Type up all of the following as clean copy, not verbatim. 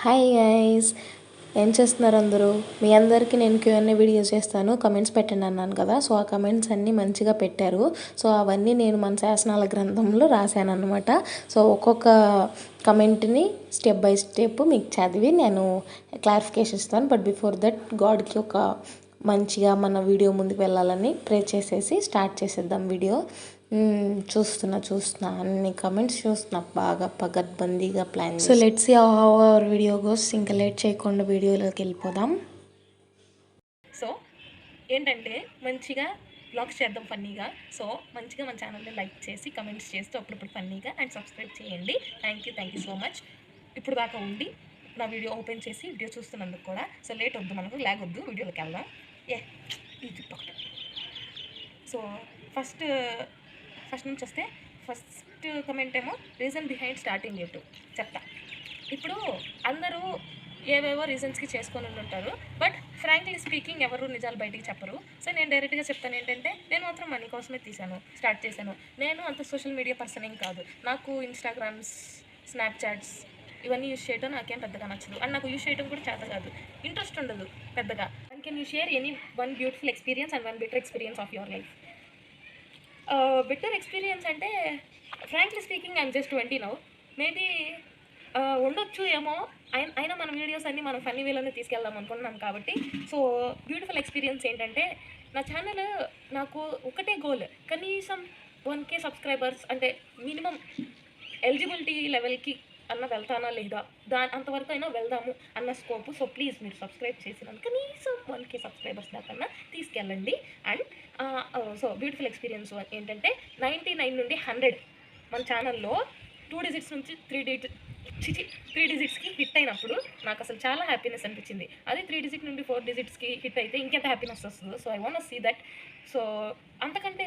Hi guys, ఏం చేస్తున్నారు అందరూ? మీ అందరికీ నేను Q&A వీడియో చేస్తాను, కమెంట్స్ పెట్టండి అన్నాను కదా. సో ఆ కమెంట్స్ అన్నీ మంచిగా పెట్టారు. సో అవన్నీ నేను మన శాసనాల గ్రంథంలో రాశాను అనమాట. సో ఒక్కొక్క కమెంట్ని స్టెప్ బై స్టెప్ మీకు చదివి నేను క్లారిఫికేషన్ ఇస్తాను. బట్ బిఫోర్ దట్ గాడ్కి ఒక మంచిగా మన వీడియో ముందుకు వెళ్ళాలని ప్రే చేసేసి స్టార్ట్ చేసేద్దాం వీడియో. చూస్తున్నా అన్ని కమెంట్స్ చూస్తున్నా, బాగా పగడ్బందీగా plan. So let's see how our video goes. ఇంకా లేట్ చేయకుండా వీడియోలోకి వెళ్ళిపోదాం. సో ఏంటంటే మంచిగా బ్లాగ్స్ చేద్దాం ఫన్నీగా. సో మంచిగా మన ఛానల్ని లైక్ చేసి కమెంట్స్ చేస్తూ అప్పుడప్పుడు ఫన్నీగా అండ్ సబ్స్క్రైబ్ చేయండి. Thank you so much. ఇప్పుడు దాకా ఉండి నా వీడియో ఓపెన్ చేసి వీడియో చూస్తున్నందుకు కూడా. సో లేట్ వద్దు, మనకు ల్యాగ్ వద్దు, వీడియోలోకి వెళ్దాం. ఇది ఒకటి. సో ఫస్ట్ నుంచి వస్తే ఫస్ట్ కమెంట్ ఏమో రీజన్ బిహైండ్ స్టార్టింగ్ యూట్యూబ్ చెప్తా. ఇప్పుడు అందరూ ఏవేవో రీజన్స్కి చేసుకొని ఉంటారు, బట్ ఫ్రాంక్లీ స్పీకింగ్ ఎవరు నిజాలు బయటికి చెప్పరు. సో నేను డైరెక్ట్గా చెప్తాను ఏంటంటే, నేను మాత్రం మనీ కోసమే స్టార్ట్ చేశాను. నేను అంత సోషల్ మీడియా పర్సన్ ఏం కాదు. నాకు ఇన్స్టాగ్రామ్స్, స్నాప్చాట్స్ ఇవన్నీ యూజ్ చేయడం నాకేం పెద్దగా నచ్చదు, అండ్ నాకు యూజ్ చేయడం కూడా చేత కాదు, ఇంట్రెస్ట్ ఉండదు పెద్దగా. And can you share any one beautiful experience and one better experience of your life? Better experience అంటే frankly speaking I'm just 20 now. Maybe ఉండొచ్చు ఏమో. అయినా మన వీడియోస్ అన్నీ మనం ఫన్నీ వేలోనే తీసుకెళ్దాం అనుకుంటున్నాం కాబట్టి. సో బ్యూటిఫుల్ ఎక్స్పీరియన్స్ ఏంటంటే, నా ఛానల్ నాకు ఒకటే గోల్, కనీసం 1K సబ్స్క్రైబర్స్, అంటే మినిమం ఎలిజిబిలిటీ లెవెల్కి అన్న వెళ్తానా లేదా, అంతవరకు అయినా వెళ్దాము అన్న స్కోపు. సో ప్లీజ్ మీరు సబ్స్క్రైబ్ చేసినాను కనీసం 1K సబ్స్క్రైబర్స్ దాకన్నా తీసుకెళ్ళండి. అండ్ సో బ్యూటిఫుల్ ఎక్స్పీరియన్స్ ఏంటంటే, 99 నుండి 100 మన ఛానల్లో 2 డిజిట్స్ నుంచి 3 డిజిట్స్కి హిట్ అయినప్పుడు నాకు అసలు చాలా హ్యాపీనెస్ అనిపించింది. అదే 3 డిజిట్ నుండి 4 డిజిట్స్కి హిట్ అయితే ఇంకెంత హ్యాపీనెస్ వస్తుందో. So I want see that. So అంతకంటే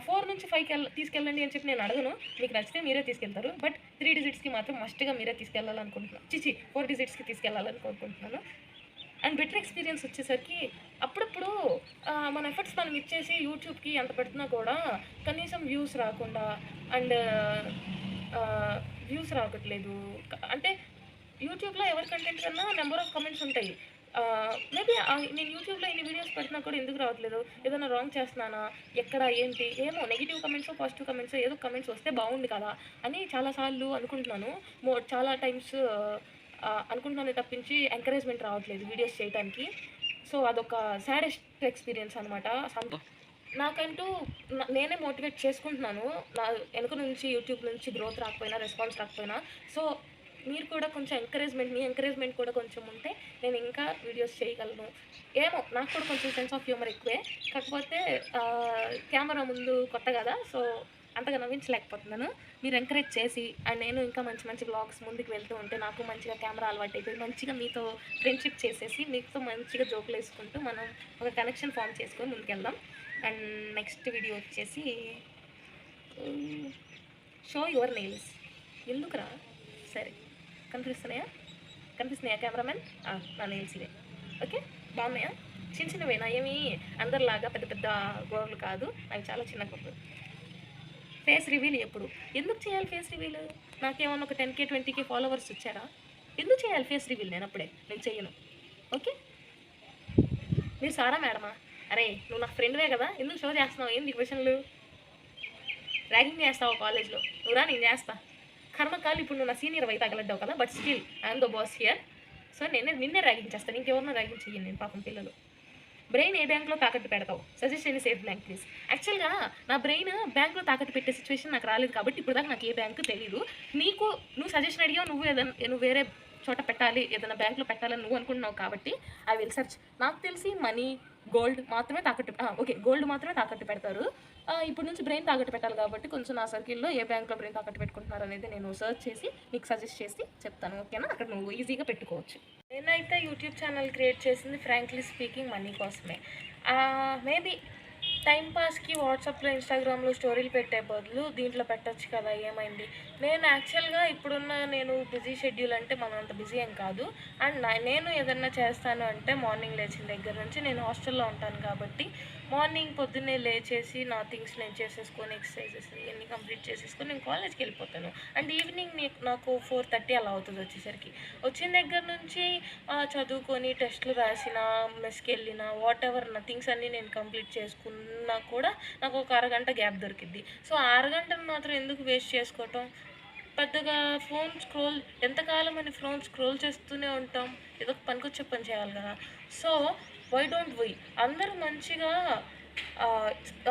4 నుంచి 5కి తీసుకెళ్ళండి అని చెప్పి నేను అడగను, మీకు నచ్చితే మీరే తీసుకెళ్తారు. బట్ 3 డిజిట్స్కి మాత్రం మస్ట్గా మీరే తీసుకెళ్ళాలనుకుంటున్నాను. 4 డిజిట్స్కి తీసుకెళ్ళాలని కోరుకుంటున్నాను. అండ్ బెటర్ ఎక్స్పీరియన్స్ వచ్చేసరికి, అప్పుడప్పుడు మన ఎఫర్ట్స్ మనం ఇచ్చేసి యూట్యూబ్కి ఎంత పెడుతున్నా కూడా కనీసం వ్యూస్ రాకుండా, అండ్ వ్యూస్ రావట్లేదు. అంటే యూట్యూబ్లో ఎవరి కంటెంట్ కన్నా నెంబర్ ఆఫ్ కమెంట్స్ ఉంటాయి. మేబీ నేను యూట్యూబ్లో ఇన్ని వీడియోస్ పెట్టినా కూడా ఎందుకు రావట్లేదు, ఏదైనా రాంగ్ చేస్తున్నానా, ఎక్కడ ఏంటి, ఏమో నెగిటివ్ కమెంట్స్ పాజిటివ్ కమెంట్స్ ఏదో కమెంట్స్ వస్తే బాగుంది కదా అని చాలాసార్లు అనుకుంటున్నాను. చాలా టైమ్స్ అనుకుంటున్నాను తప్పించి ఎంకరేజ్మెంట్ రావట్లేదు వీడియోస్ చేయడానికి. సో అదొక సాడెస్ట్ ఎక్స్పీరియన్స్ అనమాట. నాకంటూ నేనే మోటివేట్ చేసుకుంటున్నాను, నా వెనక నుంచి యూట్యూబ్ నుంచి గ్రోత్ రాకపోయినా, రెస్పాన్స్ రాకపోయినా. సో మీరు కూడా కొంచెం మీ ఎంకరేజ్మెంట్ కూడా కొంచెం ఉంటే నేను ఇంకా వీడియోస్ చేయగలను. ఏమో నాకు కూడా కొంచెం సెన్స్ ఆఫ్ హ్యూమర్ ఎక్కువే, కాకపోతే కెమెరా ముందు కొత్త కదా, సో అంతగా నవ్వించలేకపోతున్నాను. మీరు ఎంకరేజ్ చేసి అండ్ నేను ఇంకా మంచి మంచి వ్లాగ్స్ ముందుకు వెళ్తూ ఉంటే నాకు మంచిగా కెమెరా అలవాటు అయిపోయి మంచిగా మీతో ఫ్రెండ్షిప్ చేసేసి మీతో మంచిగా జోకులు వేసుకుంటూ మనం ఒక కనెక్షన్ ఫామ్ చేసుకొని ముందుకెళ్దాం. అండ్ నెక్స్ట్ వీడియో వచ్చేసి షో యువర్ నెయిల్స్. ఎందుకురా? సరే, కనిపిస్తున్నాయా కెమెరామెన్? నా నెయిల్స్ ఇవే. ఓకే, బాగున్నాయా? చిన్నవేనా, ఏమి అందరిలాగా పెద్ద పెద్ద గోర్లు కాదు, అవి చాలా చిన్న గోర్లు. ఫేస్ రివీల్ ఎప్పుడు? ఎందుకు చేయాలి ఫేస్ రివీల్? నాకేమన్నా ఒక 10K 20K ఫాలోవర్స్ వచ్చారా? ఎందుకు చేయాలి ఫేస్ రివీల్? నేను చెయ్యను. ఓకే, మీరు సారా మేడమా? అరే నువ్వు నాకు ఫ్రెండ్వే కదా, ఎందుకు షో చేస్తున్నావు? ఏంది క్వశ్చన్లు? ర్యాగింగ్ చేస్తావు కాలేజ్లో? నువ్వురా, నేను చేస్తా. కర్మకాలు ఇప్పుడు నువ్వు నా సీనియర్ అయితే తగలడ్డావు కదా, but still I'm the boss here. So నిన్నే ర్యాగింగ్ చేస్తాను, ఇంకెవరినో ర్యాగింగ్ చెయ్యను నేను. పాపం పిల్లలు. బ్రెయిన్ ఏ బ్యాంక్లో తాకట్టు పెడతావు? సజెస్ట్ చేయండి సేఫ్ బ్యాంక్ ప్లీజ్. యాక్చువల్గా నా బ్రెయిన్ బ్యాంక్లో తాకట్టు పెట్టే సిచ్యువేషన్ నాకు రాలేదు కాబట్టి ఇప్పుడు దాకా నాకు ఏ బ్యాంకు తెలియదు. నువ్వు సజెషన్ అడిగావు, నువ్వు వేరే చోట పెట్టాలి, ఏదైనా బ్యాంక్లో పెట్టాలని నువ్వు అనుకుంటున్నావు కాబట్టి ఐ విల్ సర్చ్. నాకు తెలిసి మనీ, గోల్డ్ మాత్రమే తాకట్టు పెడతారు. ఇప్పుడు నుంచి బ్రెయిన్ తాకట్టు పెట్టాలి కాబట్టి కొంచెం నా సర్కిల్లో ఏ బ్యాంక్లో బ్రెయిన్ తాకట్టు పెట్టుకుంటున్నారు అనేది నేను సర్చ్ చేసి నీకు సజెస్ట్ చేసి చెప్తాను. ఓకేనా? అక్కడ నువ్వు ఈజీగా పెట్టుకోవచ్చు. నేనైతే యూట్యూబ్ ఛానల్ క్రియేట్ చేసింది ఫ్రాంక్లీ స్పీకింగ్ మనీ కోసమే. మేబీ టైంపాస్కి వాట్సాప్లో, ఇన్స్టాగ్రామ్లో స్టోరీలు పెట్టే బదులు దీంట్లో పెట్టచ్చు కదా, ఏమైంది? నేను యాక్చువల్గా నేను బిజీ షెడ్యూల్ అంటే మనం అంత బిజీ ఏం కాదు. అండ్ నేను ఏదన్నా చేస్తాను అంటే మార్నింగ్ లేచిన దగ్గర నుంచి నేను హాస్టల్లో ఉంటాను కాబట్టి మార్నింగ్ పొద్దున్నే లేచేసి నా థింగ్స్ నేను చేసేసుకొని ఎక్సర్సైజెస్ ఇవన్నీ కంప్లీట్ చేసేసుకొని నేను కాలేజ్కి వెళ్ళిపోతాను. అండ్ ఈవినింగ్ నాకు 4:30 అలా అవుతుంది వచ్చేసరికి. వచ్చిన దగ్గర నుంచి చదువుకొని టెస్టులు రాసిన, మెస్కి వెళ్ళిన, వాట్ ఎవర్ నా థింగ్స్ అన్నీ నేను కంప్లీట్ చేసుకున్నా కూడా నాకు ఒక అరగంట గ్యాప్ దొరికిద్ది. సో ఆ అరగంటను మాత్రం ఎందుకు వేస్ట్ చేసుకోవటం? పెద్దగా ఫోన్ స్క్రోల్ ఎంతకాలం అని ఫోన్ స్క్రోల్ చేస్తూనే ఉంటాం. ఏదో ఒక పనికొచ్చే పని చేయాలి కదా. సో వై డోంట్ వై అందరూ మంచిగా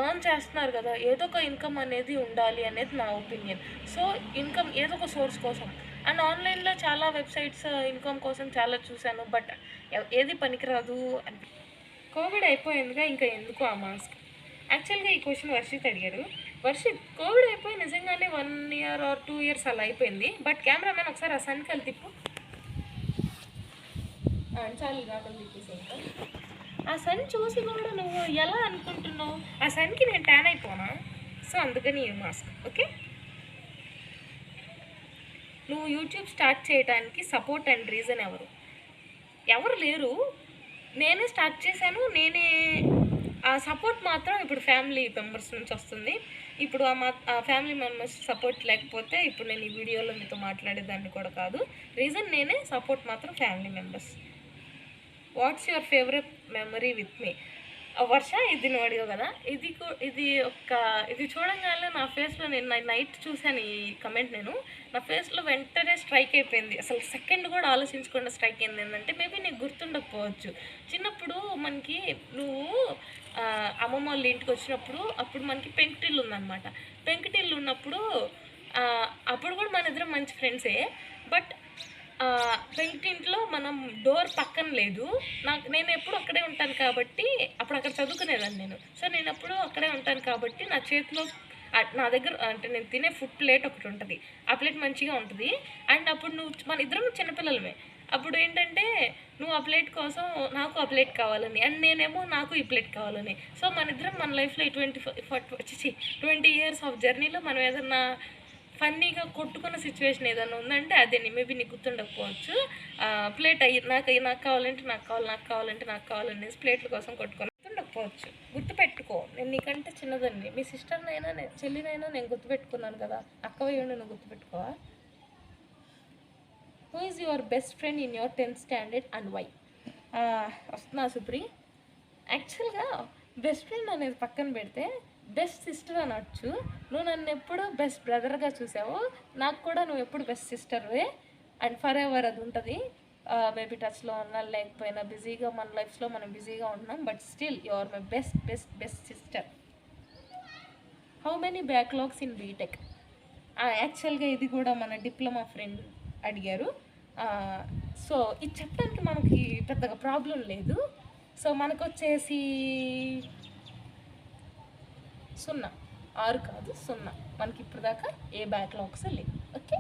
ఎర్న్ చేస్తున్నారు కదా, ఏదో ఒక ఇన్కమ్ అనేది ఉండాలి అనేది నా ఒపీనియన్. సో ఇన్కమ్ ఏదో ఒక సోర్స్ కోసం. అండ్ ఆన్లైన్లో చాలా వెబ్సైట్స్ ఇన్కమ్ కోసం చాలా చూశాను, బట్ ఏది పనికిరాదు అని. కోవిడ్ అయిపోయిందిగా, ఇంకా ఎందుకు ఆ మాస్క్? యాక్చువల్గా ఈ క్వశ్చన్ వర్షిత్ అడిగారు. వర్షిత్, కోవిడ్ అయిపోయి నిజంగానే 1 year or 2 years అలా అయిపోయింది. బట్ కెమెరామెన్ ఒకసారి ఆ సన్కి వెళ్ళి తిప్పు. చాలు రాకలు తిప్పేసి. ఆ సన్ చూసి కూడా నువ్వు ఎలా అనుకుంటున్నావు? ఆ సన్కి నేను ట్యాన్ అయిపోనా? సో అందుకని ఈ మాస్క్. ఓకే, నువ్వు యూట్యూబ్ స్టార్ట్ చేయడానికి సపోర్ట్ అండ్ రీజన్ ఎవరు లేరు. నేనే స్టార్ట్ చేశాను. నేనే ఆ సపోర్ట్ మాత్రం ఇప్పుడు ఫ్యామిలీ మెంబర్స్ నుంచి వస్తుంది. ఇప్పుడు ఆ ఫ్యామిలీ మెంబర్స్ సపోర్ట్ లేకపోతే ఇప్పుడు నేను ఈ వీడియోలో మీతో మాట్లాడేదాన్ని కూడా కాదు. రీజన్ నేనే, సపోర్ట్ మాత్రం family members. What's your favourite memory with me? Varsha, ఇది నువ్వు అడిగావు కదా, ఇది చూడంగానే నా ఫేస్లో, నేను నైట్ చూశాను ఈ కమెంట్, నా ఫేస్లో వెంటనే స్ట్రైక్ అయిపోయింది. అసలు సెకండ్ కూడా ఆలోచించకుండా స్ట్రైక్ అయింది. ఏంటంటే మేబీ నీకు గుర్తుండకపోవచ్చు, చిన్నప్పుడు మనకి నువ్వు అమ్మమ్మ వాళ్ళ ఇంటికి వచ్చినప్పుడు అప్పుడు మనకి పెంకుటిల్లు ఉందన్నమాట. పెంకుటిల్లు ఉన్నప్పుడు అప్పుడు కూడా మన ఇద్దరం మంచి ఫ్రెండ్సే. బట్ పెయింటింట్లో మనం డోర్ పక్కన లేదు. నేను ఎప్పుడు అక్కడే ఉంటాను కాబట్టి, అప్పుడు అక్కడ చదువుకునేదాన్ని నేను. సో నేను ఎప్పుడు అక్కడే ఉంటాను కాబట్టి నా చేతిలో, నా దగ్గర అంటే నేను తినే ఫుడ్ ప్లేట్ ఒకటి ఉంటుంది. ఆ ప్లేట్ మంచిగా ఉంటుంది. అండ్ అప్పుడు మన ఇద్దరం చిన్నపిల్లలమే. అప్పుడు ఏంటంటే నువ్వు ఆ ప్లేట్ కోసం నాకు ఆ ప్లేట్ కావాలని, అండ్ నేనేమో నాకు ఈ ప్లేట్ కావాలని. సో మన ఇద్దరం మన లైఫ్లో ఈ 20 years ఆఫ్ జర్నీలో మనం ఏదన్నా ఫన్నీగా కొట్టుకున్న సిచ్యువేషన్ ఏదైనా ఉందంటే అదే. మేబీ నీకు గుర్తుండకపోవచ్చు. ప్లేట్ నాకు కావాలనేసి ప్లేట్ల కోసం కొట్టుకొని గుర్తుండకపోవచ్చు. గుర్తుపెట్టుకో, నేను నీకంటే చిన్నదాన్ని. మీ సిస్టర్నైనా చెల్లినైనా నేను గుర్తుపెట్టుకున్నాను కదా. అక్కవయ్యండి, నువ్వు గుర్తుపెట్టుకోవా? Who is your best friend in your 10th standard and why? వస్తున్నా సుప్రి. యాక్చువల్గా బెస్ట్ ఫ్రెండ్ అనేది పక్కన పెడితే బెస్ట్ సిస్టర్ అనొచ్చు. నువ్వు నన్ను ఎప్పుడు బెస్ట్ బ్రదర్గా చూసావు, నాకు కూడా నువ్వు ఎప్పుడు బెస్ట్ సిస్టర్వే. అండ్ ఫర్ ఎవర్ అది ఉంటుంది. మేబీ టచ్లో ఉన్నా లేకపోయినా, బిజీగా మన లైఫ్లో మనం బిజీగా ఉంటున్నాం, but still you are my best sister. How many backlogs in BTech? యాక్చువల్గా ఇది కూడా మన డిప్లొమా ఫ్రెండ్ అడిగారు. సో ఇది చెప్పడానికి మనకి పెద్దగా ప్రాబ్లం లేదు. సో మనకు వచ్చేసి 0, 6 కాదు 0. మనకి ఇప్పుడు దాకా ఏ బ్యాక్లాగ్స్ లేవు. ఓకే.